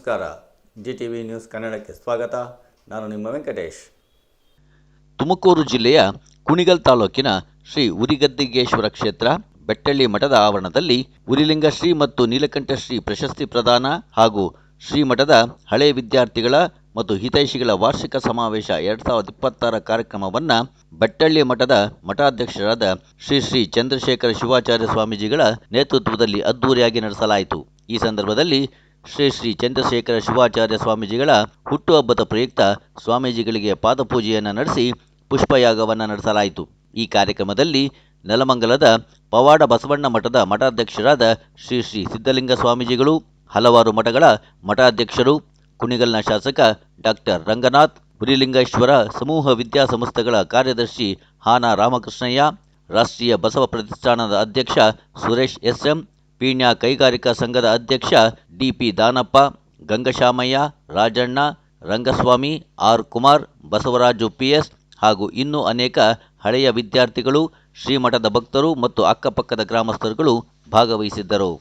ನಮಸ್ಕಾರ. GTV news ಕನ್ನಡಕ್ಕೆ ಸ್ವಾಗತ. ನಾನು ನಿಮ್ಮ ವೆಂಕಟೇಶ್. ತುಮಕೂರು ಜಿಲ್ಲೆಯ ಕುಣಿಗಲ್ ತಾಲೂಕಿನ ಶ್ರೀ ಉರಿಗದ್ದಿಗೇಶ್ವರ ಕ್ಷೇತ್ರ ಬೆಟ್ಟಳ್ಳಿ ಮಠದ ಆವರಣದಲ್ಲಿ ಉರಿಲಿಂಗ ಶ್ರೀ ಮತ್ತು ನೀಲಕಂಠ ಶ್ರೀ ಪ್ರಶಸ್ತಿ ಪ್ರದಾನ ಹಾಗೂ ಶ್ರೀಮಠದ ಹಳೆ ವಿದ್ಯಾರ್ಥಿಗಳ ಮತ್ತು ಹಿತೈಷಿಗಳ ವಾರ್ಷಿಕ ಸಮಾವೇಶ 2026 ಕಾರ್ಯಕ್ರಮವನ್ನು ಬೆಟ್ಟಳ್ಳಿ ಮಠದ ಮಠಾಧ್ಯಕ್ಷರಾದ ಶ್ರೀ ಶ್ರೀ ಚಂದ್ರಶೇಖರ ಶಿವಾಚಾರ್ಯ ಸ್ವಾಮೀಜಿಗಳ ನೇತೃತ್ವದಲ್ಲಿ ಅದ್ದೂರಿಯಾಗಿ ನಡೆಸಲಾಯಿತು. ಈ ಸಂದರ್ಭದಲ್ಲಿ ಶ್ರೀ ಶ್ರೀ ಚಂದ್ರಶೇಖರ ಶಿವಾಚಾರ್ಯ ಸ್ವಾಮೀಜಿಗಳ ಹುಟ್ಟುಹಬ್ಬದ ಪ್ರಯುಕ್ತ ಸ್ವಾಮೀಜಿಗಳಿಗೆ ಪಾದಪೂಜೆಯನ್ನು ನಡೆಸಿ ಪುಷ್ಪಯಾಗವನ್ನು ನಡೆಸಲಾಯಿತು. ಈ ಕಾರ್ಯಕ್ರಮದಲ್ಲಿ ನೆಲಮಂಗಲದ ಪವಾಡ ಬಸವಣ್ಣ ಮಠದ ಮಠಾಧ್ಯಕ್ಷರಾದ ಶ್ರೀ ಶ್ರೀ ಸಿದ್ಧಲಿಂಗ ಸ್ವಾಮೀಜಿಗಳು, ಹಲವಾರು ಮಠಗಳ ಮಠಾಧ್ಯಕ್ಷರು, ಕುಣಿಗಲ್ನ ಶಾಸಕ ಡಾಕ್ಟರ್ ರಂಗನಾಥ್, ಉರಿಲಿಂಗೇಶ್ವರ ಸಮೂಹ ವಿದ್ಯಾಸಂಸ್ಥೆಗಳ ಕಾರ್ಯದರ್ಶಿ ಹಾನ ರಾಮಕೃಷ್ಣಯ್ಯ, ರಾಷ್ಟ್ರೀಯ ಬಸವ ಪ್ರತಿಷ್ಠಾನದ ಅಧ್ಯಕ್ಷ ಸುರೇಶ್ SM, ಪೀಣ್ಯ ಕೈಗಾರಿಕಾ ಸಂಘದ ಅಧ್ಯಕ್ಷ DP Danappa, ಗಂಗಶಾಮಯ್ಯ, Rajanna, Rangaswamy, R Kumar, Basavaraju PS ಹಾಗೂ ಇನ್ನೂ ಅನೇಕ ಹಳೆಯ ವಿದ್ಯಾರ್ಥಿಗಳು, ಶ್ರೀಮಠದ ಭಕ್ತರು ಮತ್ತು ಅಕ್ಕಪಕ್ಕದ ಗ್ರಾಮಸ್ಥರುಗಳು ಭಾಗವಹಿಸಿದ್ದರು.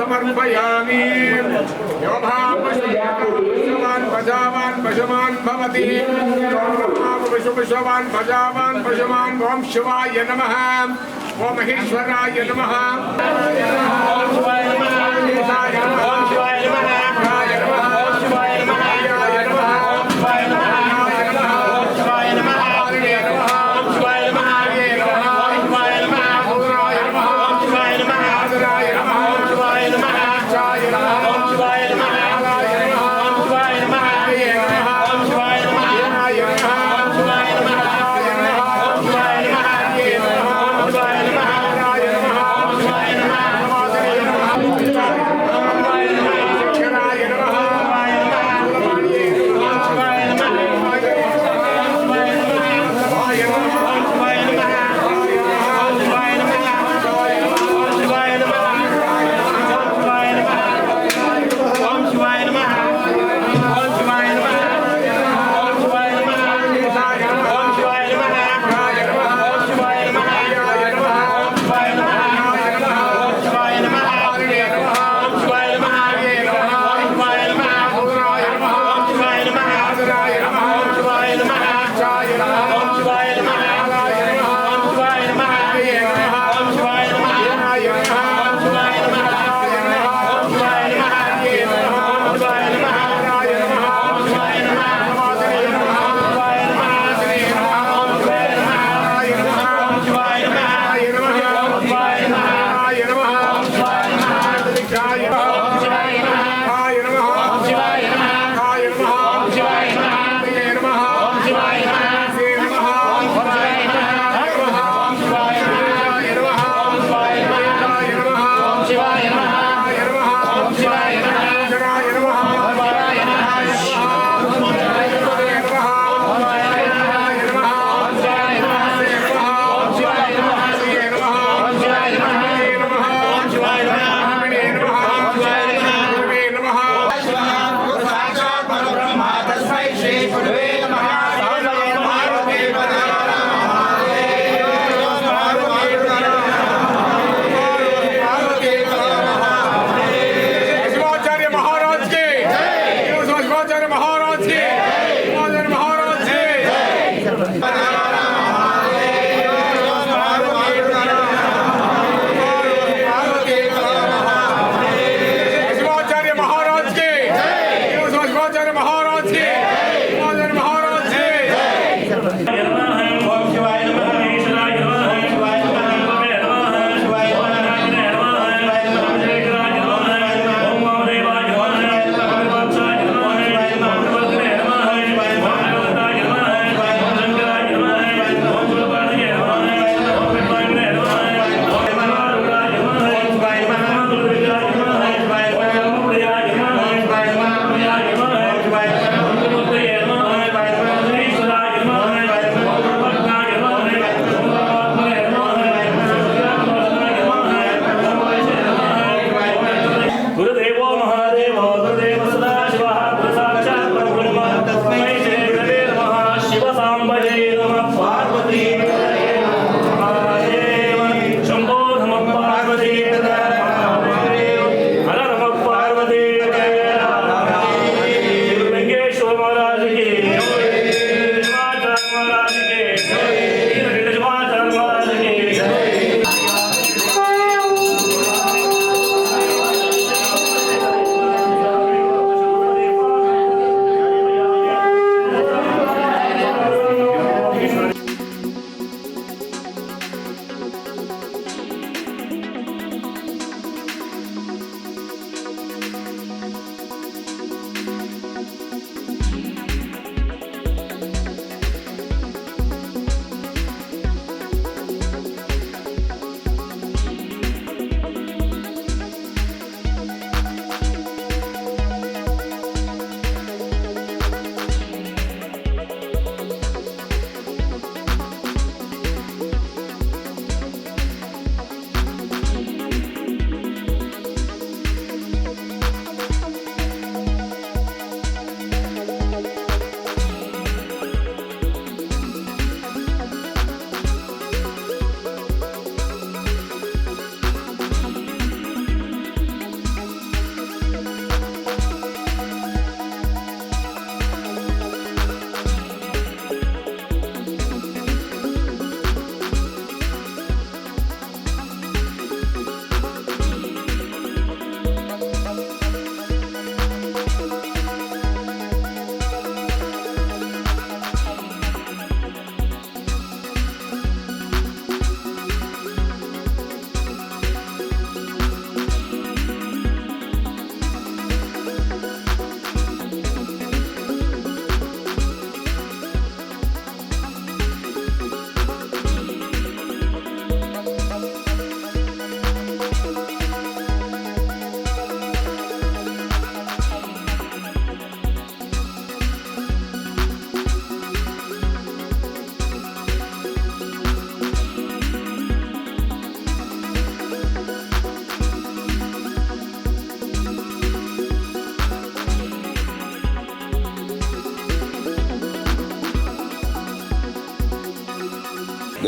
समर्पयामि योभापशुवान् भजावान् पशुमान् भवति पशुपशुवान् भजावान् पशुमान् ओम शिवाय नमः ओम महेश्वराय नमः ओम शिवाय नमः ओम शिवाय नमः ओम शिवाय नमः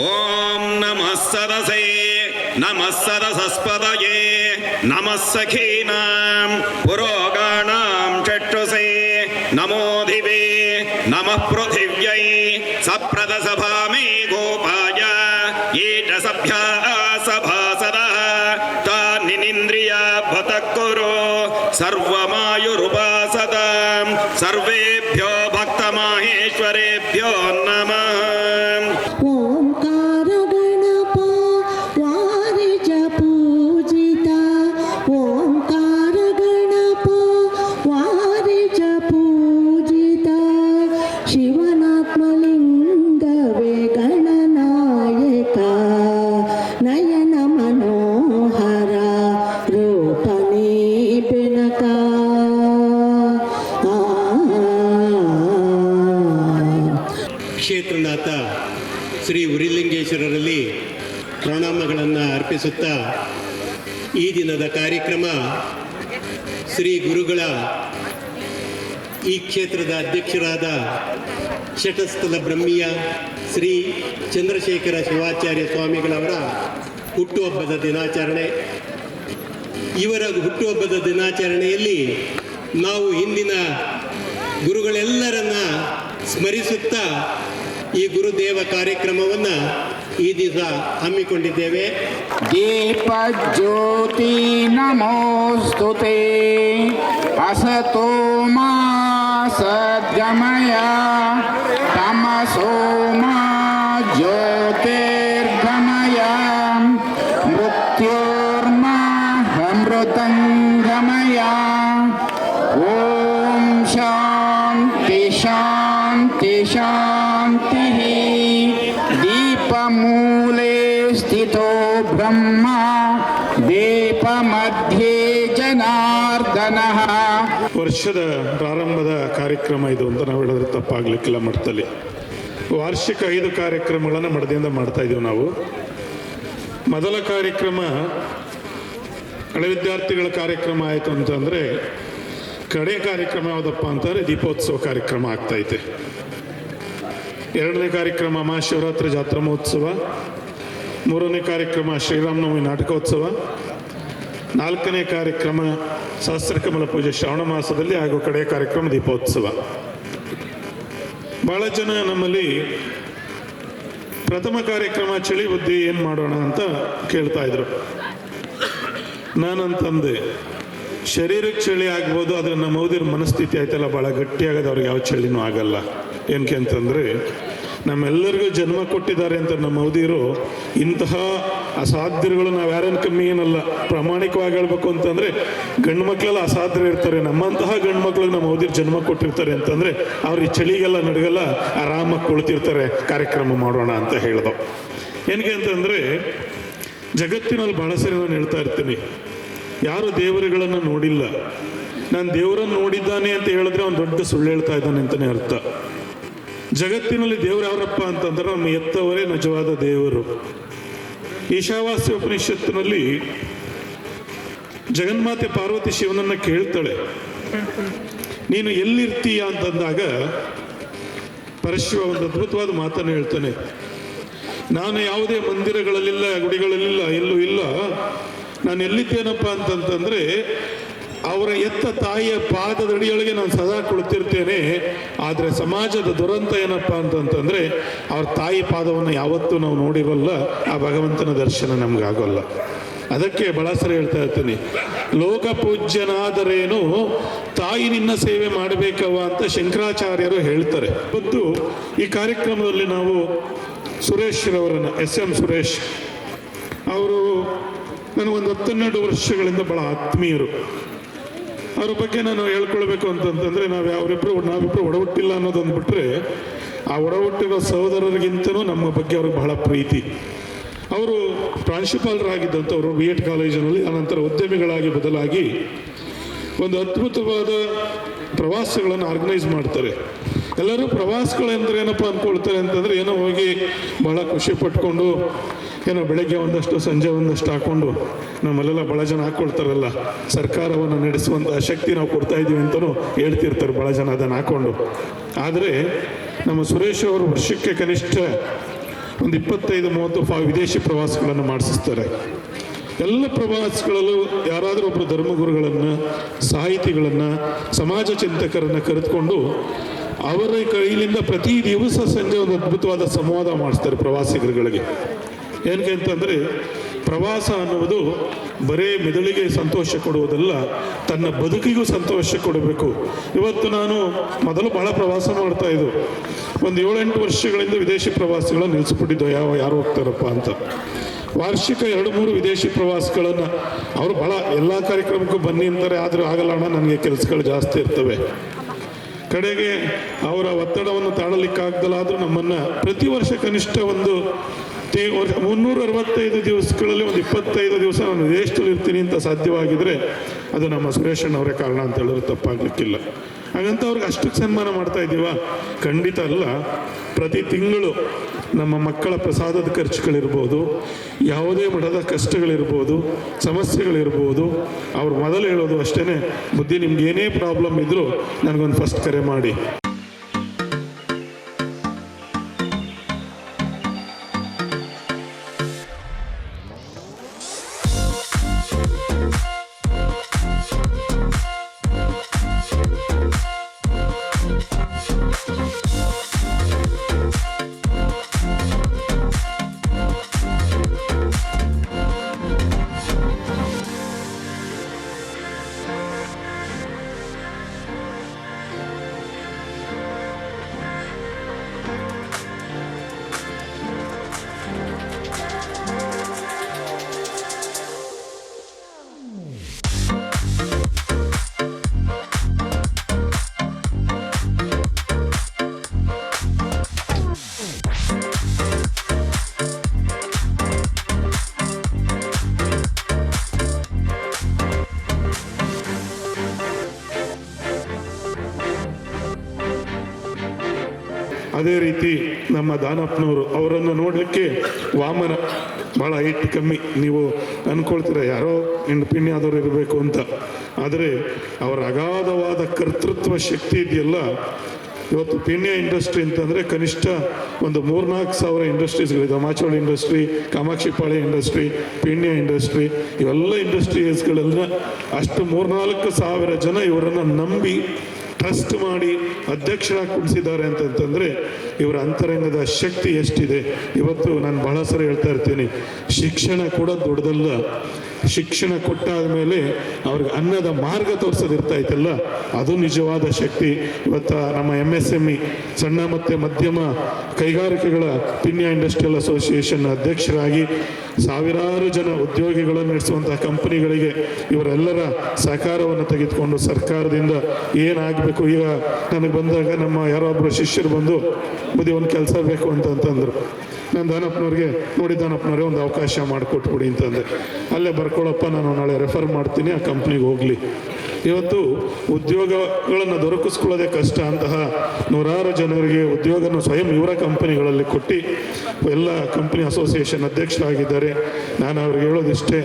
ಓಂ ನಮಃ ಸರಸೇ ನಮಃ ಸರಸಸ್ಪದಯೇ ನಮಃ ಸಖೀನಾಂ ಪುರೋಗಾಣಾಂ ಚಕ್ಷುಷೇ ನಮೋಧಿವೇ ನಮಃ ಪೃಥಿವ್ಯೈ ಸಪ್ರದ ಸಭಾಮೇ ಗೋಪಾಯ ಯೇ ಚ ಸಭ್ಯಾ ಸಭಾಸದಃ ತಾನಿನಿಂದ್ರಿಯ ಭತಃಕುರು ಸರ್ವಮಾಯುರುಪಾಸತಾಂ ಸರ್ವೇಭ್ಯೋ ಭಕ್ತಮಾಹೇಶ್ವರೇಭ್ಯೋ ನಮಃ. ಓಂಕಾರ ಗಣಪ ವಾರಿಜ ಪೂಜಿತ ಓಂಕಾರ ಗಣಪ ವಾರಿಜ ಪೂಜಿತ ಶಿವನಾತ್ಮಲಿಂಗವೇ ಗಣನಾಯಕ ನಯನ ಮನೋಹರ ರೂಪನೇ ಬೆನಕ ಕ್ಷೇತ್ರನಾಥ ಶ್ರೀ ಉರಿಲಿಂಗೇಶ್ವರರಲ್ಲಿ ಪ್ರಣಾಮಗಳನ್ನು ಅರ್ಪಿಸುತ್ತಾ ಈ ದಿನದ ಕಾರ್ಯಕ್ರಮ ಶ್ರೀ ಗುರುಗಳ ಈ ಕ್ಷೇತ್ರದ ಅಧ್ಯಕ್ಷರಾದ ಶಟಸ್ಥಲ ಬ್ರಹ್ಮಿಯ ಶ್ರೀ ಚಂದ್ರಶೇಖರ ಶಿವಾಚಾರ್ಯ ಸ್ವಾಮಿಗಳವರ ಹುಟ್ಟುಹಬ್ಬದ ದಿನಾಚರಣೆ. ಇವರ ಹುಟ್ಟುಹಬ್ಬದ ದಿನಾಚರಣೆಯಲ್ಲಿ ನಾವು ಹಿಂದಿನ ಗುರುಗಳೆಲ್ಲರನ್ನ ಸ್ಮರಿಸುತ್ತಾ ಈ ಗುರುದೇವ ಕಾರ್ಯಕ್ರಮವನ್ನು ಈ ದಿವಸ ಹಮ್ಮಿಕೊಂಡಿದ್ದೇವೆ. ದೀಪ ಜ್ಯೋತಿ ನಮೋಸ್ತುತೆ ಅಸತೋ ಮಾ ಸದ್ಗಮಯ ತಮಸೋ ಮಾ ಜ್ಯೋತಿರ್ಗಮಯ ಮೃತ್ಯೋರ್ಮಾ ಅಮೃತಂಗಮಯ. ಓಂ ಶಾಂತಿ ಶಾಂತಿ ಶಾಂತಿ. ದೀಪಮೂಲೆ ಸ್ಥಿತೋ ಬ್ರಹ್ಮ ದೀಪ ಮಧ್ಯೆ ಜನಾರ್ದನಃ. ವರ್ಷದ ಪ್ರಾರಂಭದ ಕಾರ್ಯಕ್ರಮ ಇದು ಅಂತ ನಾವು ಹೇಳಿದ್ರೆ ತಪ್ಪಾಗಲಿಕ್ಕಿಲ್ಲ. ಮಠದಲ್ಲಿ ವಾರ್ಷಿಕ 5 ಕಾರ್ಯಕ್ರಮಗಳನ್ನು ಮಠದಿಂದ ಮಾಡ್ತಾ ಇದ್ದೀವಿ ನಾವು. ಮೊದಲ ಕಾರ್ಯಕ್ರಮ ಹಳೆ ವಿದ್ಯಾರ್ಥಿಗಳ ಕಾರ್ಯಕ್ರಮ ಆಯಿತು ಅಂತಂದರೆ, ಕಡೆ ಕಾರ್ಯಕ್ರಮ ಯಾವುದಪ್ಪ ಅಂತಂದರೆ ದೀಪೋತ್ಸವ ಕಾರ್ಯಕ್ರಮ ಆಗ್ತೈತೆ. 2ನೇ ಕಾರ್ಯಕ್ರಮ ಮಹಾಶಿವರಾತ್ರಿ ಜಾತ್ರಾ ಮಹೋತ್ಸವ, 3ನೇ ಕಾರ್ಯಕ್ರಮ ಶ್ರೀರಾಮನವಮಿ ನಾಟಕೋತ್ಸವ, 4ನೇ ಕಾರ್ಯಕ್ರಮ ಸಹಸ್ರಕಮಲ ಪೂಜೆ ಶ್ರಾವಣ ಮಾಸದಲ್ಲಿ, ಹಾಗೂ ಕಡೆಯ ಕಾರ್ಯಕ್ರಮ ದೀಪೋತ್ಸವ. ಭಾಳ ಜನ ನಮ್ಮಲ್ಲಿ ಪ್ರಥಮ ಕಾರ್ಯಕ್ರಮ ಚಳಿ ಬುದ್ಧಿ ಏನು ಮಾಡೋಣ ಅಂತ ಕೇಳ್ತಾ ಇದ್ರು. ನಾನಂತಂದೆ, ಶರೀರಕ್ಕೆ ಚಳಿ ಆಗ್ಬೋದು, ಆದರೆ ನಮ್ಮ ಮೋದಿರ ಮನಸ್ಥಿತಿ ಆಯ್ತಲ್ಲ ಭಾಳ ಗಟ್ಟಿಯಾಗದ, ಅವ್ರಿಗೆ ಯಾವ ಚಳಿನೂ ಆಗಲ್ಲ. ಏನಕ್ಕೆ ಅಂತಂದರೆ ನಮ್ಮೆಲ್ಲರಿಗೂ ಜನ್ಮ ಕೊಟ್ಟಿದ್ದಾರೆ ಅಂತ ನಮ್ಮ ಮೋದಿರು. ಇಂತಹ ಅಸಾಧ್ಯಗಳು ನಾವು ಯಾರೇನು ಕಮ್ಮಿ ಏನಲ್ಲ. ಪ್ರಾಮಾಣಿಕವಾಗಿ ಹೇಳ್ಬೇಕು ಅಂತಂದರೆ ಗಂಡು ಮಕ್ಕಳೆಲ್ಲ ಅಸಾಧ್ಯ ಇರ್ತಾರೆ. ನಮ್ಮಂತಹ ಗಂಡು ಮಕ್ಳಿಗೆ ನಮ್ಮ ಮೋದಿರು ಜನ್ಮ ಕೊಟ್ಟಿರ್ತಾರೆ ಅಂತಂದರೆ ಅವ್ರಿಗೆ ಚಳಿಗೆಲ್ಲ ನಡಗಲ್ಲ, ಆರಾಮಾಗಿ ಕುಳಿತಿರ್ತಾರೆ. ಕಾರ್ಯಕ್ರಮ ಮಾಡೋಣ ಅಂತ ಹೇಳ್ದೋ. ಏನಕ್ಕೆ ಅಂತಂದರೆ ಜಗತ್ತಿನಲ್ಲಿ ಭಾಳ ಸರಿ ನಾನು ಹೇಳ್ತಾ ಇರ್ತೀನಿ, ಯಾರು ದೇವರುಗಳನ್ನು ನೋಡಿಲ್ಲ, ನಾನು ದೇವರನ್ನು ನೋಡಿದ್ದಾನೆ ಅಂತ ಹೇಳಿದ್ರೆ ಅವ್ನು ದೊಡ್ಡ ಸುಳ್ಳು ಹೇಳ್ತಾ ಇದ್ದಾನೆ ಅಂತಲೇ ಅರ್ಥ. ಜಗತ್ತಿನಲ್ಲಿ ದೇವರು ಯಾರಪ್ಪ ಅಂತಂದ್ರೆ ನಮ್ಮ ಎತ್ತವರೇ ನಿಜವಾದ ದೇವರು. ಈಶಾವಾಸ್ಯ ಉಪನಿಷತ್ತಿನಲ್ಲಿ ಜಗನ್ಮಾತೆ ಪಾರ್ವತಿ ಶಿವನನ್ನು ಕೇಳ್ತಾಳೆ, ನೀನು ಎಲ್ಲಿರ್ತೀಯ ಅಂತಂದಾಗ ಪರಶಿವ ಒಂದು ಅದ್ಭುತವಾದ ಮಾತನ್ನು ಹೇಳ್ತಾನೆ, ನಾನು ಯಾವುದೇ ಮಂದಿರಗಳಲ್ಲಿಲ್ಲ, ಗುಡಿಗಳಲ್ಲಿಲ್ಲ, ಎಲ್ಲೂ ಇಲ್ಲ. ನಾನು ಎಲ್ಲಿದ್ದೇನಪ್ಪ ಅಂತಂತಂದರೆ ಅವರ ಎತ್ತ ತಾಯಿಯ ಪಾದದಡಿಯೊಳಗೆ ನಾನು ಸದಾ ಕುಳಿತಿರ್ತೇನೆ. ಆದರೆ ಸಮಾಜದ ದುರಂತ ಏನಪ್ಪ ಅಂತಂತಂದರೆ ಅವ್ರ ತಾಯಿ ಪಾದವನ್ನು ಯಾವತ್ತೂ ನಾವು ನೋಡಿರಲ್ಲ, ಆ ಭಗವಂತನ ದರ್ಶನ ನಮಗಾಗೋಲ್ಲ. ಅದಕ್ಕೆ ಬಳಸರೆ ಹೇಳ್ತಾ ಇರ್ತೀನಿ, ಲೋಕ ಪೂಜ್ಯನಾದರೇನು ತಾಯಿ ನಿನ್ನ ಸೇವೆ ಮಾಡಬೇಕವ ಅಂತ ಶಂಕರಾಚಾರ್ಯರು ಹೇಳ್ತಾರೆ. ಇವತ್ತು ಈ ಕಾರ್ಯಕ್ರಮದಲ್ಲಿ ನಾವು ಸುರೇಶ್ ರವರನ್ನು, SM ಸುರೇಶ್ ಅವರು ನನಗೊಂದು 10-12 ವರ್ಷಗಳಿಂದ ಭಾಳ ಆತ್ಮೀಯರು. ಅವ್ರ ಬಗ್ಗೆ ನಾನು ಹೇಳ್ಕೊಳ್ಬೇಕು ಅಂತಂತಂದರೆ ನಾವಿಬ್ಬರು ಒಡಹುಟ್ಟಿಲ್ಲ ಅನ್ನೋದೊಂದು ಬಿಟ್ಟರೆ, ಆ ಒಡಹುಟ್ಟಿರೋ ಸಹೋದರರಿಗಿಂತನೂ ನಮ್ಮ ಬಗ್ಗೆ ಅವ್ರಿಗೆ ಬಹಳ ಪ್ರೀತಿ. ಅವರು ಪ್ರಾಂಶುಪಾಲರಾಗಿದ್ದಂಥವ್ರು B.Ed ಕಾಲೇಜಿನಲ್ಲಿ, ಆನಂತರ ಉದ್ಯಮಿಗಳಾಗಿ ಬದಲಾಗಿ ಒಂದು ಅದ್ಭುತವಾದ ಪ್ರವಾಸಗಳನ್ನು ಆರ್ಗನೈಸ್ ಮಾಡ್ತಾರೆ. ಎಲ್ಲರೂ ಪ್ರವಾಸಗಳೆಂದ್ರೆ ಏನಪ್ಪ ಅಂದ್ಕೊಳ್ತಾರೆ ಅಂತಂದರೆ, ಏನೋ ಹೋಗಿ ಭಾಳ ಖುಷಿ ಪಟ್ಕೊಂಡು ಏನೋ ಬೆಳಗ್ಗೆ ಒಂದಷ್ಟು ಸಂಜೆ ಒಂದಷ್ಟು ಹಾಕ್ಕೊಂಡು ನಮ್ಮಲ್ಲೆಲ್ಲ ಭಾಳ ಜನ ಹಾಕ್ಕೊಳ್ತಾರಲ್ಲ, ಸರ್ಕಾರವನ್ನು ನಡೆಸುವಂಥ ಶಕ್ತಿ ನಾವು ಕೊಡ್ತಾ ಇದ್ದೀವಿ ಅಂತಲೂ ಹೇಳ್ತಿರ್ತಾರೆ ಭಾಳ ಜನ ಅದನ್ನು ಹಾಕ್ಕೊಂಡು. ಆದರೆ ನಮ್ಮ ಸುರೇಶ್ ಅವರು ವರ್ಷಕ್ಕೆ ಕನಿಷ್ಠ ಒಂದು 25-30 ವಿದೇಶಿ ಪ್ರವಾಸಗಳನ್ನು ಮಾಡಿಸ್ತಾರೆ. ಎಲ್ಲ ಪ್ರವಾಸಗಳಲ್ಲೂ ಯಾರಾದರೂ ಒಬ್ಬರು ಧರ್ಮಗುರುಗಳನ್ನು, ಸಾಹಿತಿಗಳನ್ನು, ಸಮಾಜ ಚಿಂತಕರನ್ನು ಕರೆದುಕೊಂಡು ಅವರ ಕೈಲಿಂದ ಪ್ರತಿ ದಿವಸ ಸಂಜೆ ಒಂದು ಅದ್ಭುತವಾದ ಸಂವಾದ ಮಾಡಿಸ್ತಾರೆ ಪ್ರವಾಸಿಗರುಗಳಿಗೆ. ಏನಕ್ಕೆ ಅಂತಂದರೆ ಪ್ರವಾಸ ಅನ್ನುವುದು ಬರೇ ಮೆದುಳಿಗೆ ಸಂತೋಷ ಕೊಡುವುದಲ್ಲ, ತನ್ನ ಬದುಕಿಗೂ ಸಂತೋಷ ಕೊಡಬೇಕು. ಇವತ್ತು ನಾನು ಮೊದಲು ಭಾಳ ಪ್ರವಾಸ ಮಾಡ್ತಾ ಇದ್ದು, ಒಂದು 7-8 ವರ್ಷಗಳಿಂದ ವಿದೇಶಿ ಪ್ರವಾಸಗಳನ್ನು ನಿಲ್ಲಿಸ್ಬಿಟ್ಟಿದ್ದು. ಯಾರು ಹೋಗ್ತಾರಪ್ಪ ಅಂತ. ವಾರ್ಷಿಕ 2-3 ವಿದೇಶಿ ಪ್ರವಾಸಗಳನ್ನು ಅವರು ಭಾಳ ಎಲ್ಲ ಕಾರ್ಯಕ್ರಮಕ್ಕೂ ಬನ್ನಿ ಅಂತಾರೆ. ಆದರೂ ಆಗಲ್ಲ ಅಣ್ಣ, ನನಗೆ ಕೆಲಸಗಳು ಜಾಸ್ತಿ ಇರ್ತವೆ. ಕಡೆಗೆ ಅವರ ಒತ್ತಡವನ್ನು ತಾಳಲಿಕ್ಕಾಗ್ದಲ್ಲ. ಆದರೂ ನಮ್ಮನ್ನು ಪ್ರತಿ ವರ್ಷ ಕನಿಷ್ಠ ಒಂದು 365 ದಿವಸಗಳಲ್ಲಿ ಒಂದು 25 ದಿವಸ ನಾನು ವಿದೇಶದಲ್ಲಿ ಇರ್ತೀನಿ ಅಂತ ಸಾಧ್ಯವಾಗಿದ್ದರೆ ಅದು ನಮ್ಮ ಸುರೇಶಣ್ಣವರೇ ಕಾರಣ ಅಂತ ಹೇಳಿದ್ರೆ ತಪ್ಪಾಗಲಿಕ್ಕಿಲ್ಲ. ಹಾಗಂತ ಅವ್ರಿಗೆ ಅಷ್ಟಕ್ಕೆ ಸನ್ಮಾನ ಮಾಡ್ತಾ ಇದ್ದೀವ? ಖಂಡಿತ ಅಲ್ಲ. ಪ್ರತಿ ತಿಂಗಳು ನಮ್ಮ ಮಕ್ಕಳ ಪ್ರಸಾದದ ಖರ್ಚುಗಳಿರ್ಬೋದು, ಯಾವುದೇ ಮಠದ ಕಷ್ಟಗಳಿರ್ಬೋದು, ಸಮಸ್ಯೆಗಳಿರ್ಬೋದು, ಅವ್ರು ಮೊದಲು ಹೇಳೋದು ಅಷ್ಟೇ, ಬುದ್ಧಿ ನಿಮ್ಗೆ ಏನೇ ಪ್ರಾಬ್ಲಮ್ ಇದ್ದರೂ ನನಗೊಂದು ಫಸ್ಟ್ ಕರೆ ಮಾಡಿ. ಅದೇ ರೀತಿ ನಮ್ಮ ದಾನಪ್ಪನವರು, ಅವರನ್ನು ನೋಡಲಿಕ್ಕೆ ವಾಮನ ಭಾಳ ಹೈಟ್ ಕಮ್ಮಿ. ನೀವು ಅಂದ್ಕೊಳ್ತೀರ ಯಾರೋ ಪಿಣ್ಯ ಆದವರು ಇರಬೇಕು ಅಂತ. ಆದರೆ ಅವರ ಅಗಾಧವಾದ ಕರ್ತೃತ್ವ ಶಕ್ತಿ ಇದೆಯಲ್ಲ. ಇವತ್ತು ಪಿಣ್ಯ ಇಂಡಸ್ಟ್ರಿ ಅಂತಂದರೆ ಕನಿಷ್ಠ ಒಂದು 3-4 ಸಾವಿರ ಇಂಡಸ್ಟ್ರೀಸ್ಗಳಿದೆ. Macholi industry, Kamakshipalya industry, Peenya industry, ಇವೆಲ್ಲ ಇಂಡಸ್ಟ್ರೀಸ್ಗಳೆಲ್ಲ ಅಷ್ಟು 3-4 ಸಾವಿರ ಜನ ಇವರನ್ನು ನಂಬಿ ಟ್ರಸ್ಟ್ ಮಾಡಿ ಅಧ್ಯಕ್ಷರಾಗಿ ಕುಣಿಸಿದ್ದಾರೆ ಅಂತಂತಂದರೆ ಇವರ ಅಂತರಂಗದ ಶಕ್ತಿ ಎಷ್ಟಿದೆ. ಇವತ್ತು ನಾನು ಬಹಳ ಸರಿ ಹೇಳ್ತಾ ಇರ್ತೀನಿ, ಶಿಕ್ಷಣ ಕೂಡ ದೊಡ್ಡದಲ್ಲ. ಶಿಕ್ಷಣ ಕೊಟ್ಟಾದ ಮೇಲೆ ಅವ್ರಿಗೆ ಅನ್ನದ ಮಾರ್ಗ ತೋರಿಸೋದಿರ್ತಾಯ್ತಲ್ಲ, ಅದು ನಿಜವಾದ ಶಕ್ತಿ. ಇವತ್ತು ನಮ್ಮ MSME ಸಣ್ಣ ಮತ್ತು ಮಧ್ಯಮ ಕೈಗಾರಿಕೆಗಳ ಪಿಣ್ಯ ಇಂಡಸ್ಟ್ರಿಯಲ್ ಅಸೋಸಿಯೇಷನ್ ಅಧ್ಯಕ್ಷರಾಗಿ ಸಾವಿರಾರು ಜನ ಉದ್ಯೋಗಿಗಳನ್ನು ನಡೆಸುವಂತಹ ಕಂಪನಿಗಳಿಗೆ ಇವರೆಲ್ಲರ ಸಹಕಾರವನ್ನು ತೆಗೆದುಕೊಂಡು ಸರ್ಕಾರದಿಂದ ಏನಾಗಬೇಕು. ಈಗ ನನಗೆ ಬಂದಾಗ ನಮ್ಮ ಯಾರೋ ಒಬ್ಬರು ಶಿಷ್ಯರು ಬಂದು ಬುದ್ಧಿ ಒಂದು ಕೆಲಸ ಬೇಕು ಅಂತಂದ್ರು. ನಾನು ದಾನಪ್ಪನವ್ರಿಗೆ ನೋಡಿ, ದಾನಪ್ಪನವ್ರಿಗೆ ಒಂದು ಅವಕಾಶ ಮಾಡಿಕೊಟ್ಬಿಡಿ ಅಂತಂದೆ. ಅಲ್ಲೇ ಬರ್ಕೊಳ್ಳಪ್ಪ, ನಾನು ನಾಳೆ ರೆಫರ್ ಮಾಡ್ತೀನಿ, ಆ ಕಂಪ್ನಿಗೆ ಹೋಗಲಿ. ಇವತ್ತು ಉದ್ಯೋಗಗಳನ್ನು ದೊರಕಿಸ್ಕೊಳ್ಳೋದೇ ಕಷ್ಟ ಅಂತಹ ನೂರಾರು ಜನರಿಗೆ ಉದ್ಯೋಗನ ಸ್ವಯಂ ಇವರ ಕಂಪನಿಗಳಲ್ಲಿ ಕೊಟ್ಟು ಎಲ್ಲ ಕಂಪನಿ ಅಸೋಸಿಯೇಷನ್ ಅಧ್ಯಕ್ಷರಾಗಿದ್ದಾರೆ. ನಾನು ಅವ್ರಿಗೆ ಹೇಳೋದಿಷ್ಟೇ,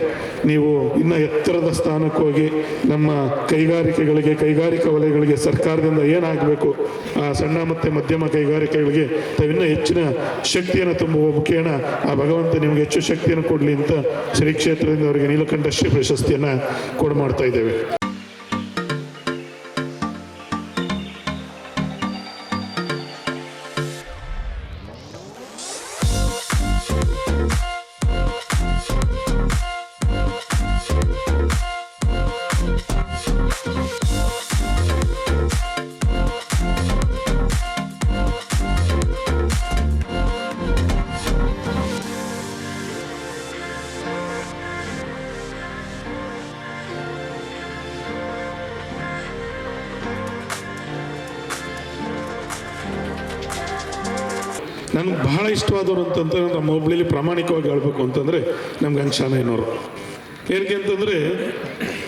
ನೀವು ಇನ್ನೂ ಎತ್ತರದ ಸ್ಥಾನಕ್ಕೆ ಹೋಗಿ ನಮ್ಮ ಕೈಗಾರಿಕೆಗಳಿಗೆ, ಕೈಗಾರಿಕಾ ವಲಯಗಳಿಗೆ ಸರ್ಕಾರದಿಂದ ಏನಾಗಬೇಕು, ಆ ಸಣ್ಣ ಮತ್ತು ಮಧ್ಯಮ ಕೈಗಾರಿಕೆಗಳಿಗೆ ತಾವಿನ್ನೂ ಹೆಚ್ಚಿನ ಶಕ್ತಿಯನ್ನು ತುಂಬುವ ಮುಖೇನ ಆ ಭಗವಂತ ನಿಮಗೆ ಹೆಚ್ಚು ಶಕ್ತಿಯನ್ನು ಕೊಡಲಿ ಅಂತ ಶ್ರೀ ಕ್ಷೇತ್ರದಿಂದ ಅವರಿಗೆ ನೀಲಕಂಠ ಶ್ರೀ ಪ್ರಶಸ್ತಿಯನ್ನು ಕೊಡ್ಮಾಡ್ತಾ ಇದ್ದೇವೆ. ನನಗೆ ಬಹಳ ಇಷ್ಟವಾದವರು ಅಂತಂದ್ರೆ ನಮ್ಮ ಹುಬ್ಳಿಲಿ ಪ್ರಾಮಾಣಿಕವಾಗಿ ಹೇಳ್ಬೇಕು ಅಂತಂದರೆ ನಮ್ಗೆ ಅಂಶಾನಯ್ಯನವರು. ಏನಕ್ಕೆ ಅಂತಂದರೆ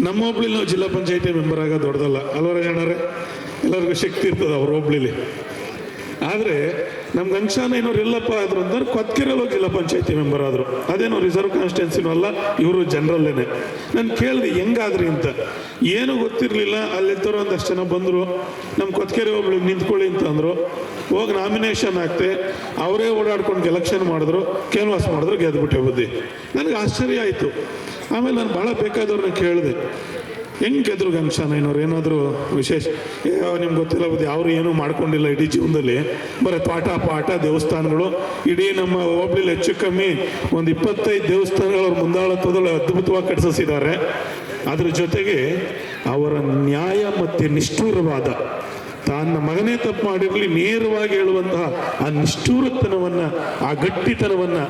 ನಮ್ಮ ಹುಬ್ಳಿಲಿ ನಾವು ಜಿಲ್ಲಾ ಪಂಚಾಯತಿ ಮೆಂಬರ್ ಆಗೋದು ದೊಡ್ಡದಲ್ಲ ಅಲ್ವರ ಜನರೇ, ಎಲ್ಲರಿಗೂ ಶಕ್ತಿ ಇರ್ತದೆ ಅವ್ರ ಹುಬ್ಳಿಲಿ. ಆದರೆ ನಮ್ಗೆ ಅಂಶಾನಯ್ಯನವ್ರು ಎಲ್ಲಪ್ಪ ಆದ್ರು ಅಂದ್ರೆ ಕೊತ್ಕೆರೆಯಲ್ಲಿ ಜಿಲ್ಲಾ ಪಂಚಾಯತಿ ಮೆಂಬರ್ ಆದರು. ಅದೇನೋ ರಿಸರ್ವ್ ಕಾನ್ಸ್ಟಿಟ್ಯೂನ್ಸಿನೂ ಅಲ್ಲ, ಇವರು ಜನರಲ್ಲೇನೆ. ನಾನು ಕೇಳಿದೆ ಹೆಂಗಾದ್ರಿ ಅಂತ. ಏನೂ ಗೊತ್ತಿರಲಿಲ್ಲ. ಅಲ್ಲಿದ್ದವರು ಒಂದಷ್ಟು ಜನ ಬಂದರು, ನಮ್ಮ ಕೊತ್ಕೆರೆ ಒಬ್ಳಿಗೆ ನಿಂತ್ಕೊಳ್ಳಿ ಅಂತ ಅಂದರು. ಹೋಗಿ ನಾಮಿನೇಷನ್ ಹಾಕ್ತೆ, ಅವರೇ ಓಡಾಡ್ಕೊಂಡು ಎಲೆಕ್ಷನ್ ಮಾಡಿದ್ರು, ಕ್ಯಾನ್ವಾಸ್ ಮಾಡಿದ್ರು, ಗೆದ್ದುಬಿಟ್ಟೆ ಬುದ್ಧಿ. ನನಗೆ ಆಶ್ಚರ್ಯ ಆಯಿತು. ಆಮೇಲೆ ನಾನು ಭಾಳ ಬೇಕಾದವ್ರನ್ನ ಕೇಳಿದೆ, ಹೆಂಗೆ ಗೆದ್ರು ಗಂಗಶಾನಯ್ಯನವ್ರು, ಏನಾದರೂ ವಿಶೇಷ? ನಿಮ್ಗೆ ಗೊತ್ತಿಲ್ಲ ಬುದ್ಧಿ, ಅವರು ಏನೂ ಮಾಡ್ಕೊಂಡಿಲ್ಲ ಇಡೀ ಜೀವನದಲ್ಲಿ. ಬರೀ ಪಾಠ ದೇವಸ್ಥಾನಗಳು. ಇಡೀ ನಮ್ಮ ಹೋಬಳಿಲಿ ಹೆಚ್ಚು ಕಮ್ಮಿ ಒಂದು 25 ದೇವಸ್ಥಾನಗಳು ಅವ್ರ ಮುಂದಾಳತ್ವದಲ್ಲಿ ಅದ್ಭುತವಾಗಿ ಕಟ್ಟಿಸಿದ್ದಾರೆ. ಅದ್ರ ಜೊತೆಗೆ ಅವರ ನ್ಯಾಯ ಮತ್ತು ನಿಷ್ಠೂರವಾದ, ತನ್ನ ಮಗನೇ ತಪ್ಪು ಮಾಡಿರಲಿ ನೇರವಾಗಿ ಹೇಳುವಂತಹ ಆ ನಿಷ್ಠೂರತನವನ್ನು, ಆ ಗಟ್ಟಿತನವನ್ನು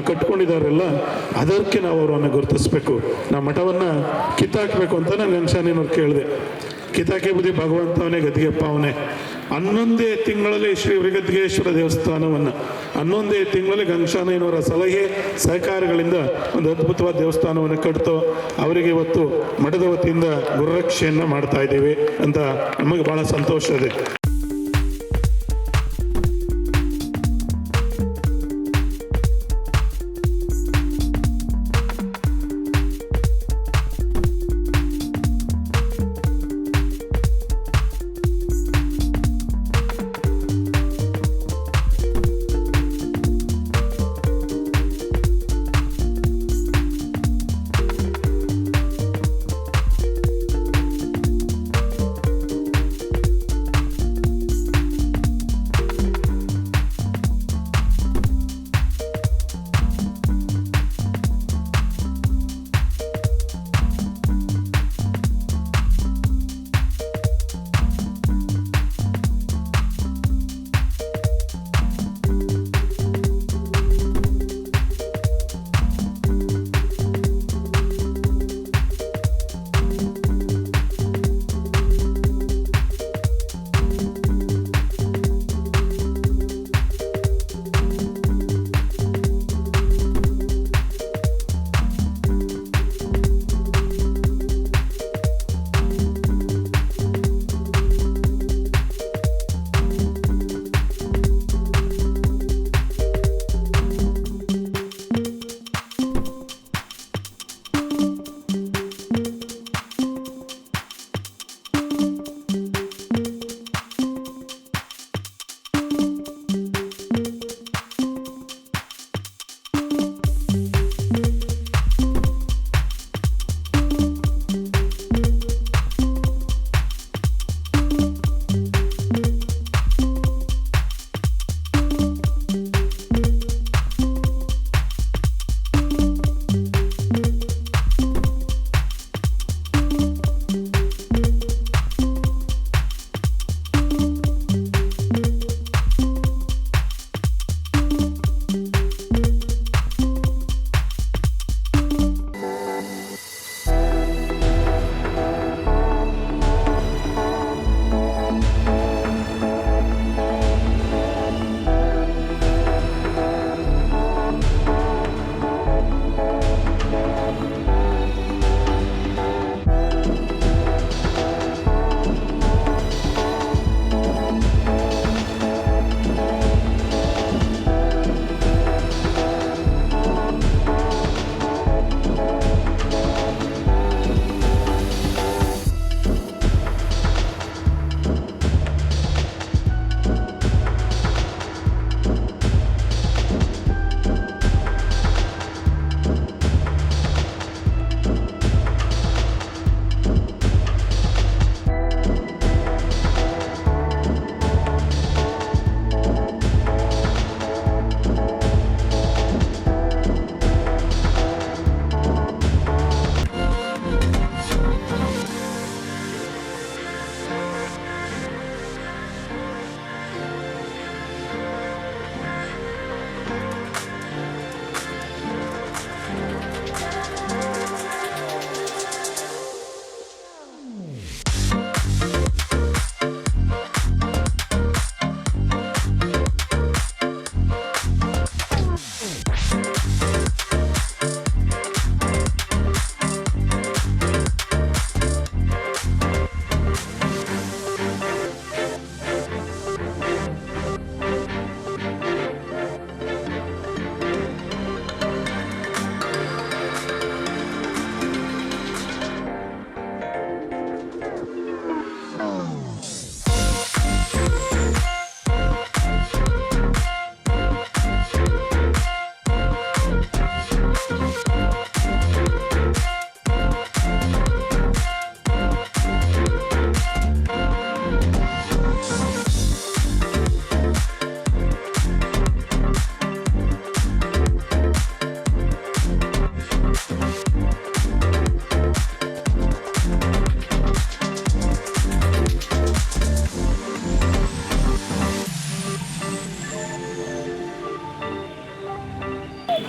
ಕಟ್ಕೊಂಡಿದ್ದಾರಲ್ಲ, ಅದಕ್ಕೆ ನಾವು ಅವರನ್ನು ಗುರುತಿಸ್ಬೇಕು. ನಾವು ಮಠವನ್ನು ಕಿತ್ತಾಕಬೇಕು ಅಂತ ನಾನು ಗಂಗಶಾನಯ್ಯನವ್ರು ಕೇಳಿದೆ. ಕಿತ್ತಾಕೆ ಬುದ್ಧಿ ಭಗವಂತವನೇ, ಗದ್ದಿಗೆಪ್ಪ ಅವನೇ. 11 ತಿಂಗಳಲ್ಲಿ ಶ್ರೀ ಉರಿಗದ್ದಿಗೇಶ್ವರ ದೇವಸ್ಥಾನವನ್ನು 11 ತಿಂಗಳಲ್ಲಿ ಗಂಗಶಾನಯ್ಯನವರ ಸಲಹೆ ಸಹಕಾರಗಳಿಂದ ಒಂದು ಅದ್ಭುತವಾದ ದೇವಸ್ಥಾನವನ್ನು ಕಟ್ತು ಅವರಿಗೆ ಇವತ್ತು ಮಠದ ವತಿಯಿಂದ ಗುರುರಕ್ಷೆಯನ್ನು ಮಾಡ್ತಾ ಇದ್ದೀವಿ ಅಂತ ನಮಗೆ ಭಾಳ ಸಂತೋಷ ಇದೆ.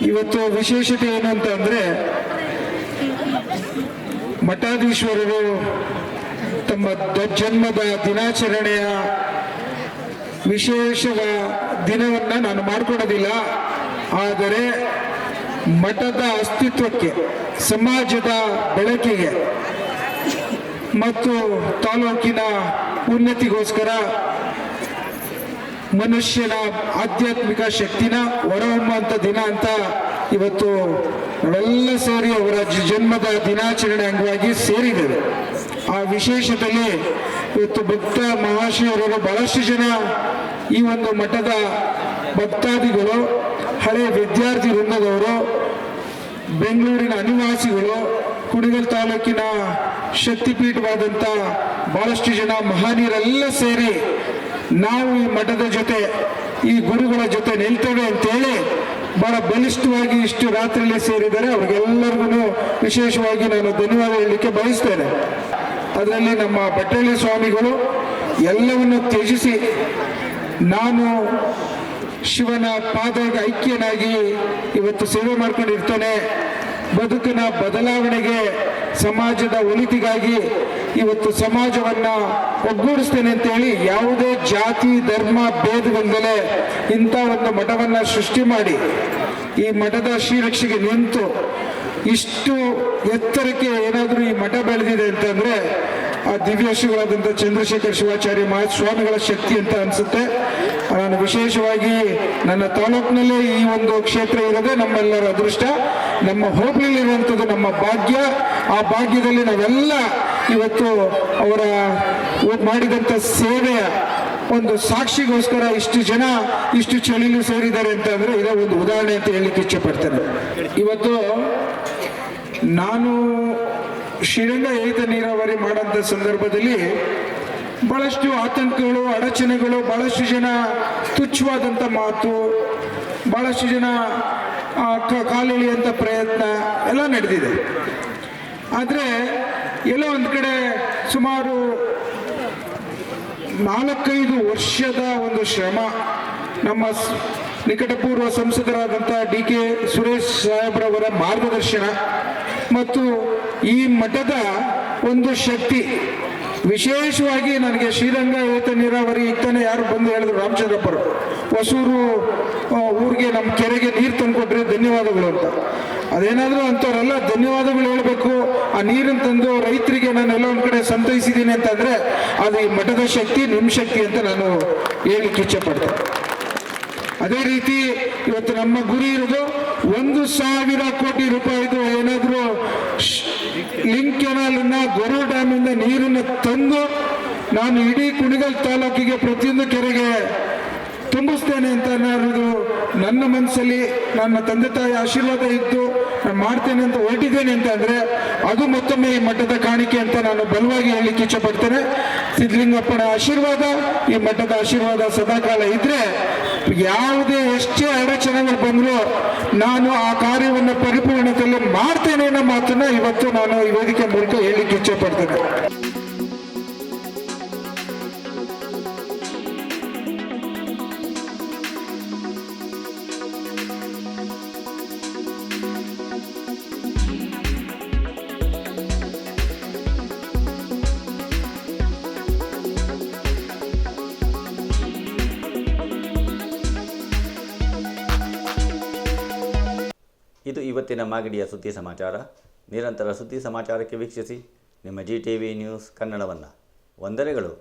ಇವತ್ತು ವಿಶೇಷತೆ ಏನು ಅಂತ ಅಂದರೆ, ಮಠಾಧೀಶ್ವರರು ತಮ್ಮ ಜನ್ಮದ ದಿನಾಚರಣೆಯ ವಿಶೇಷ ದಿನವನ್ನು ನಾನು ಮಾಡಿಕೊಡೋದಿಲ್ಲ. ಆದರೆ ಮಠದ ಅಸ್ತಿತ್ವಕ್ಕೆ, ಸಮಾಜದ ಬೆಳಕಿಗೆ ಮತ್ತು ತಾಲೂಕಿನ ಉನ್ನತಿಗೋಸ್ಕರ ಮನುಷ್ಯನ ಆಧ್ಯಾತ್ಮಿಕ ಶಕ್ತಿನ ಹೊರಹೊಮ್ಮುವಂಥ ದಿನ ಅಂತ ಇವತ್ತು ನಾವೆಲ್ಲ ಸೇರಿ ಅವರ ಜನ್ಮದ ದಿನಾಚರಣೆ ಅಂಗವಾಗಿ ಸೇರಿದ್ದೇವೆ. ಆ ವಿಶೇಷದಲ್ಲಿ ಇವತ್ತು ಭಕ್ತ ಮಹಾಶಯರು ಬಹಳಷ್ಟು ಜನ ಈ ಒಂದು ಮಠದ ಭಕ್ತಾದಿಗಳು, ಹಳೆಯ ವಿದ್ಯಾರ್ಥಿ ವೃಂದದವರು, ಬೆಂಗಳೂರಿನ ಅನಿವಾಸಿಗಳು, ಕುಣಿಗಲ್ ತಾಲೂಕಿನ ಶಕ್ತಿಪೀಠವಾದಂಥ ಬಹಳಷ್ಟು ಜನ ಮಹನೀಯರೆಲ್ಲ ಸೇರಿ ನಾವು ಈ ಮಠದ ಜೊತೆ, ಈ ಗುರುಗಳ ಜೊತೆ ನಿಲ್ತೇವೆ ಅಂತೇಳಿ ಬಹಳ ಬಲಿಷ್ಠವಾಗಿ ಇಷ್ಟು ರಾತ್ರಿಯಲ್ಲಿ ಸೇರಿದ್ದಾರೆ. ಅವ್ರಿಗೆಲ್ಲರಿಗೂ ವಿಶೇಷವಾಗಿ ನಾನು ಧನ್ಯವಾದ ಹೇಳಲಿಕ್ಕೆ ಬಯಸ್ತೇನೆ. ಅದರಲ್ಲಿ ನಮ್ಮ ಬೆಟ್ಟಳ್ಳಿ ಸ್ವಾಮಿಗಳು ಎಲ್ಲವನ್ನು ತ್ಯಜಿಸಿ ನಾನು ಶಿವನ ಪಾದಕ್ಕೆ ಐಕ್ಯನಾಗಿ ಇವತ್ತು ಸೇವೆ ಮಾಡ್ಕೊಂಡಿರ್ತಾನೆ, ಬದುಕಿನ ಬದಲಾವಣೆಗೆ, ಸಮಾಜದ ಒಳಿತಿಗಾಗಿ ಇವತ್ತು ಸಮಾಜವನ್ನ ಒಗ್ಗೂಡಿಸ್ತೇನೆ ಅಂತೇಳಿ ಯಾವುದೇ ಜಾತಿ ಧರ್ಮ ಭೇದವಿಲ್ಲದೆ ಇಂಥ ಒಂದು ಮಠವನ್ನ ಸೃಷ್ಟಿ ಮಾಡಿ ಈ ಮಠದ ಶ್ರೀರಕ್ಷೆಗೆ ನಿಂತು ಇಷ್ಟು ಎತ್ತರಕ್ಕೆ ಏನಾದರೂ ಈ ಮಠ ಬೆಳೆದಿದೆ ಅಂತಂದ್ರೆ ಆ ದಿವ್ಯಶ್ರೀಗಳಾದಂಥ ಚಂದ್ರಶೇಖರ್ ಶಿವಾಚಾರ್ಯ ಮಹಾಸ್ವಾಮಿಗಳ ಶಕ್ತಿ ಅಂತ ಅನ್ಸುತ್ತೆ. ನಾನು ವಿಶೇಷವಾಗಿ ನನ್ನ ತಾಲೂಕಿನಲ್ಲೇ ಈ ಒಂದು ಕ್ಷೇತ್ರ ಇರೋದೇ ನಮ್ಮೆಲ್ಲರ ಅದೃಷ್ಟ, ನಮ್ಮ ಹೋಬಳಿಲಿರುವಂಥದ್ದು ನಮ್ಮ ಭಾಗ್ಯ. ಆ ಭಾಗ್ಯದಲ್ಲಿ ನಾವೆಲ್ಲ ಇವತ್ತು ಅವರ ಮಾಡಿದಂಥ ಸೇವೆಯ ಒಂದು ಸಾಕ್ಷಿಗೋಸ್ಕರ ಇಷ್ಟು ಜನ ಇಷ್ಟು ಚಳಿಲು ಸೇರಿದ್ದಾರೆ ಅಂತ ಅಂದ್ರೆ ಇದೇ ಒಂದು ಉದಾಹರಣೆ ಅಂತ ಹೇಳಲಿಕ್ಕೆ ಇಚ್ಛೆ ಪಡ್ತೇನೆ. ಇವತ್ತು ನಾನು ಶ್ರೀರಂಗ ಏತ ನೀರಾವರಿ ಮಾಡೋಂಥ ಸಂದರ್ಭದಲ್ಲಿ ಬಹಳಷ್ಟು ಆತಂಕಗಳು, ಅಡಚಣೆಗಳು, ಬಹಳಷ್ಟು ಜನ ತುಚ್ಛವಾದಂಥ ಮಾತು, ಬಹಳಷ್ಟು ಜನ ಕಾಲೆಳೆಯುವಂಥ ಪ್ರಯತ್ನ ಎಲ್ಲ ನಡೆದಿದೆ. ಆದರೆ ಎಲ್ಲೋ ಒಂದು ಕಡೆ ಸುಮಾರು 4-5 ವರ್ಷದ ಒಂದು ಶ್ರಮ, ನಮ್ಮ ನಿಕಟಪೂರ್ವ ಸಂಸದರಾದಂಥ DK ಸುರೇಶ್ ಸಾಹೇಬ್ರವರ ಮಾರ್ಗದರ್ಶನ ಮತ್ತು ಈ ಮಠದ ಒಂದು ಶಕ್ತಿ, ವಿಶೇಷವಾಗಿ ನನಗೆ ಶ್ರೀರಂಗ ಏತ ನೀರಾವರಿ ಇತ್ತಾನೆ ಯಾರು ಬಂದು ಹೇಳಿದ್ರು, ರಾಮಚಂದ್ರಪ್ಪರು ಹೊಸೂರು ಊರಿಗೆ ನಮ್ಮ ಕೆರೆಗೆ ನೀರು ತಂದುಕೊಟ್ರೆ ಧನ್ಯವಾದಗಳು ಅಂತ. ಅದೇನಾದರೂ ಅಂಥವರೆಲ್ಲ ಧನ್ಯವಾದಗಳು ಹೇಳಬೇಕು. ಆ ನೀರನ್ನು ತಂದು ರೈತರಿಗೆ ನಾನೆಲ್ಲ ಒಂದು ಕಡೆ ಸಂತೈಸಿದ್ದೀನಿ ಅಂತಂದರೆ ಅದು ಈ ಮಠದ ಶಕ್ತಿ, ನಿಮ್ಮ ಶಕ್ತಿ ಅಂತ ನಾನು ಹೇಳಲಿಕ್ಕೆ ಇಚ್ಛೆ ಪಡ್ತೇನೆ. ಅದೇ ರೀತಿ ಇವತ್ತು ನಮ್ಮ ಗುರಿ ಇರೋದು 1,000 ಕೋಟಿ ರೂಪಾಯಿದು ಏನಾದರೂ ಲಿಂಕ್ ಕೆನಾಲನ್ನ ಗೊರು ಡ್ಯಾಮಿಂದ ನೀರನ್ನು ತಂದು ನಾನು ಇಡೀ ಕುಣಿಗಲ್ ತಾಲೂಕಿಗೆ ಪ್ರತಿಯೊಂದು ಕೆರೆಗೆ ತುಂಬಿಸ್ತೇನೆ ಅಂತ ಅನ್ನೋದು ನನ್ನ ಮನಸ್ಸಲ್ಲಿ ನನ್ನ ತಂದೆ ತಾಯಿ ಆಶೀರ್ವಾದ ಇದ್ದು ನಾನು ಮಾಡ್ತೇನೆ ಅಂತ ಹೊರಟಿದ್ದೇನೆ ಅಂತ ಅಂದರೆ ಅದು ಮತ್ತೊಮ್ಮೆ ಈ ಮಠದ ಕಾಣಿಕೆ ಅಂತ ನಾನು ಬಲವಾಗಿ ಹೇಳಲಿಕ್ಕೆ ಇಚ್ಛೆ ಪಡ್ತೇನೆ. ಸಿದ್ಧಲಿಂಗಪ್ಪನ ಆಶೀರ್ವಾದ, ಈ ಮಠದ ಆಶೀರ್ವಾದ ಸದಾಕಾಲ ಇದ್ರೆ ಯಾವುದೇ ಎಷ್ಟೇ ಅಡಚಣೆಗಳು ಬಂದರೂ ನಾನು ಆ ಕಾರ್ಯವನ್ನು ಪರಿಪೂರ್ಣತೆಯಲ್ಲಿ ಮಾಡ್ತೇನೆ ಅನ್ನೋ ಮಾತನ್ನ ಇವತ್ತು ನಾನು ಈ ವೇದಿಕೆ ಮೂಲಕ ಹೇಳಲಿಕ್ಕೆ ಇಚ್ಛೆ ಪಡ್ತೇನೆ. ಇದು ಇವತ್ತಿನ ಮಾಗಡಿಯ ಸುದ್ದಿ ಸಮಾಚಾರ. ನಿರಂತರ ಸುದ್ದಿ ಸಮಾಚಾರಕ್ಕೆ ವೀಕ್ಷಿಸಿ ನಿಮ್ಮ GTV ನ್ಯೂಸ್ ಕನ್ನಡವನ್ನು. ವಂದನೆಗಳು.